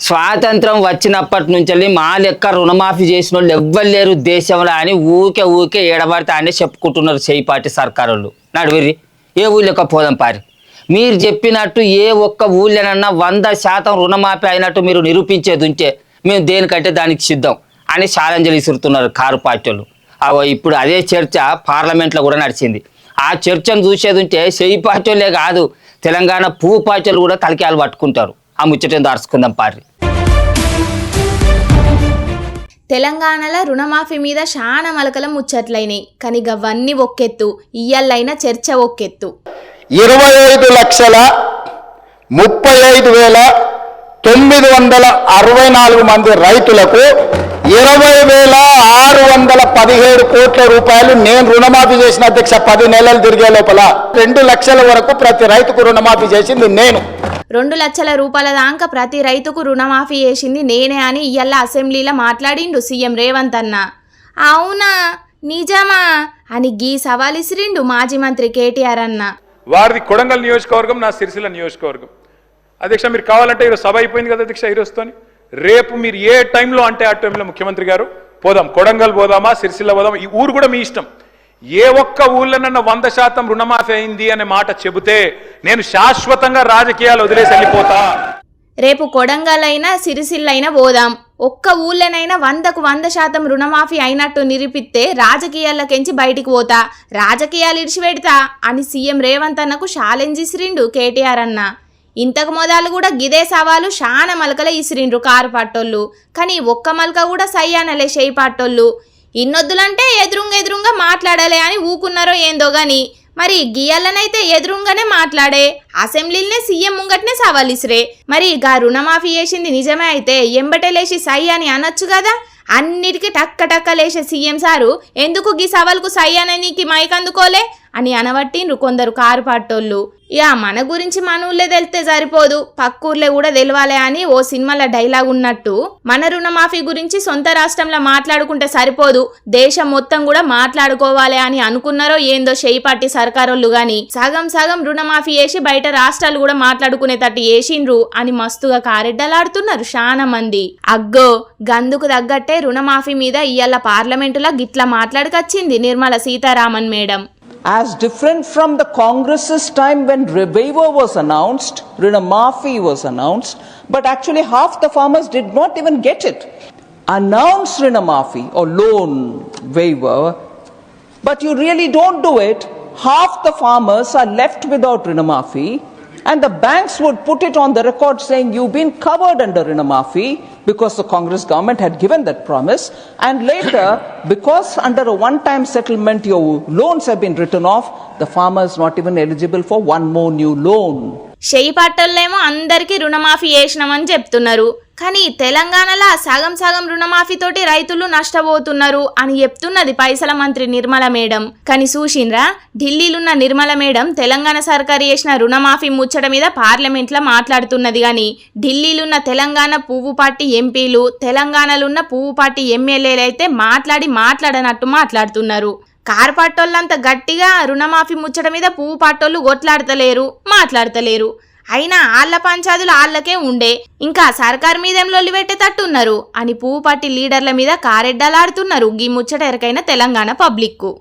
స్వాతంత్రం వచ్చినప్పటి నుంచి మా లెక్క రుణమాఫీ చేసిన వాళ్ళు ఎవ్వరు లేరు దేశంలో అని ఊకే ఏడబడితే అని చెప్పుకుంటున్నారు చేయిపాటి సర్కారు వాళ్ళు. నడువురి ఏ ఊళ్ళోకి పోదాం పారి. మీరు చెప్పినట్టు ఏ ఒక్క ఊళ్ళోనన్నా 100% రుణమాఫీ అయినట్టు మీరు నిరూపించేది ఉంటే మేము దేనికంటే దానికి సిద్ధం అని ఛాలెంజ్లు ఇసురుతున్నారు కారు పార్టీ వాళ్ళు. ఇప్పుడు అదే చర్చ పార్లమెంట్లో కూడా నడిచింది. ఆ చర్చను చూసేది ఉంటే చేయి పార్టీ వాళ్ళే కాదు, తెలంగాణ పువ్వు పార్టీలు కూడా తలకాయలు పట్టుకుంటారు. ఆ ముచ్చటం దార్చుకుందాం పారి. తెలంగాణలో రుణమాఫీ మీద చాలా మలకల ముచ్చట్లయినాయి. కానీ గవన్నీ ఒక్కెత్తు, ఇయ్యల్లైన చర్చ ఒక్కెత్తు. 25,35,964 మంది రైతులకు 20,617 కోట్ల రూపాయలు నేను రుణమాఫీ చేసిన అధ్యక్ష. 10 నెలలు తిరిగే లోపల 2 లక్షల వరకు ప్రతి రైతుకు రుణమాఫీ చేసింది నేను. 2 లక్షల రూపాయల దాకా ప్రతి రైతుకు రుణమాఫీ చేసింది నేనే అని ఇయ్యాల అసెంబ్లీలో మాట్లాడిండు సీఎం రేవంత్ అన్న. అవునా నిజమా అని గీ సవాల్ ఇసిరిండు మాజీ మంత్రి కేటీఆర్ అన్న. వారిది కొడంగల్ నియోజకవర్గం, నా సిరిసిల్ల నియోజకవర్గం. అధ్యక్ష మీరు కావాలంటే ఈరోజు సభ అయిపోయింది కదా అధ్యక్ష, ఈరోజుతోని రేపు మీరు ఏ టైంలో అంటే ఆ టైంలో ముఖ్యమంత్రి గారు పోదాం, కొడంగల్ పోదామా సిరిసిల్ల పోదామా, ఈ ఊరు కూడా మీ ఇష్టం. ఏ ఒక్క ఊళ్ళోనన్నా 100% రుణమాఫీ అయింది అనే మాట చెబితే నేను శాశ్వతంగా రాజకీయాలు వదిలేసి వెళ్ళిపోతా. రేపు కొడంగల్ అయినా సిరిసిల్లైనా పోదాం, ఒక్క ఊళ్ళనైనా 100% రుణమాఫీ అయినట్టు నిరూపిస్తే రాజకీయాలకెంచి బయటికి పోతా, రాజకీయాలు ఇడిచిపెడతా అని సీఎం రేవంత్ అన్నకు ఛాలెంజ్ ఇసిరిండు కేటీఆర్ అన్న. ఇంతకు మొదలు కూడా గిదే సవాలు శాన మలకలే ఇసిరిండ్రు కారు పట్టోళ్ళు. కానీ ఒక్క మలక కూడా సయ్యానలే చేయి పట్టోళ్ళు. ఇన్నొద్దులంటే ఎదురుంగా మాట్లాడాలి అని ఊకున్నారో ఏందో గాని మరి గియాలనైతే ఎదురుంగానే మాట్లాడే అసెంబ్లీనే సీఎం ముంగట్నే సవాల్ ఇసిరే. మరి గా రుణమాఫీ చేసింది నిజమే అయితే ఎంబటే లేచి సై అని అనొచ్చు కదా. అన్నిటికీ టక్క లేచే సీఎం సారు ఎందుకు గీ సవాల్కు సై అననీకి మైక్ అందుకోలే అని అనబట్టిండ్రు కొందరు కారు పట్టోళ్ళు. ఇక మన గురించి మన ఊళ్ళే తెలితే సరిపోదు, పక్కూర్లే కూడా తెలవాలి అని ఓ సినిమాలో డైలాగ్ ఉన్నట్టు మన రుణమాఫీ గురించి సొంత రాష్ట్రంలో మాట్లాడుకుంటే సరిపోదు, దేశం మొత్తం కూడా మాట్లాడుకోవాలి అని అనుకున్నారో ఏందో చేయిపాటి సర్కారోళ్ళు గాని సగం రుణమాఫీ చేసి బయట రాష్ట్రాలు కూడా మాట్లాడుకునేటట్టు చేసిండ్రు అని మస్తుగా కారెడ్డలాడుతున్నారు చాలా మంది. అగ్గో గందుకు తగ్గట్టే రుణమాఫీ మీద ఇయ్యాల పార్లమెంటులో గిట్లా మాట్లాడుకొచ్చింది Nirmala Sitharaman madam. As different from the Congress's time when waiver was announced, Rinamafi was announced, but actually half the farmers did not even get it. Announce Rinamafi or loan waiver, but you really don't do it. Half the farmers are left without Rinamafi, and the banks would put it on the record saying you've been covered under Rinamafi because the Congress government had given that promise, and later because under a one-time settlement your loans have been written off, the farmer is not even eligible for one more new loan. చేయి పట్టోళ్ళేమో అందరికీ రుణమాఫీ చేసినామని చెప్తున్నారు, కానీ తెలంగాణలో సగం రుణమాఫీతోటి రైతులు నష్టపోతున్నారు అని చెప్తున్నది పైసల మంత్రి నిర్మల మేడం. కానీ చూసిండ్రా ఢిల్లీలున్న నిర్మల మేడం తెలంగాణ సర్కారు చేసిన రుణమాఫీ ముచ్చట మీద పార్లమెంట్లో మాట్లాడుతున్నది. కానీ ఢిల్లీలున్న తెలంగాణ పువ్వు పార్టీ ఎంపీలు, తెలంగాణలున్న పువ్వు పార్టీ ఎమ్మెల్యేలు అయితే మాట్లాడనట్టు మాట్లాడుతున్నారు. కారు పట్టోళ్ళంత గట్టిగా రుణమాఫీ ముచ్చట మీద పువ్వు పట్టోళ్ళు మాట్లాడతలేరు. అయినా ఆళ్ల పంచాదులు ఆళ్లకే ఉండే, ఇంకా సర్కారు మీదేం లొల్లి పెట్టేటట్టున్నారు అని పువ్వు పార్టీ లీడర్ల మీద కారెడ్డలాడుతున్నారు. గీ ముచ్చట ఎరకైన తెలంగాణ పబ్లిక్కు.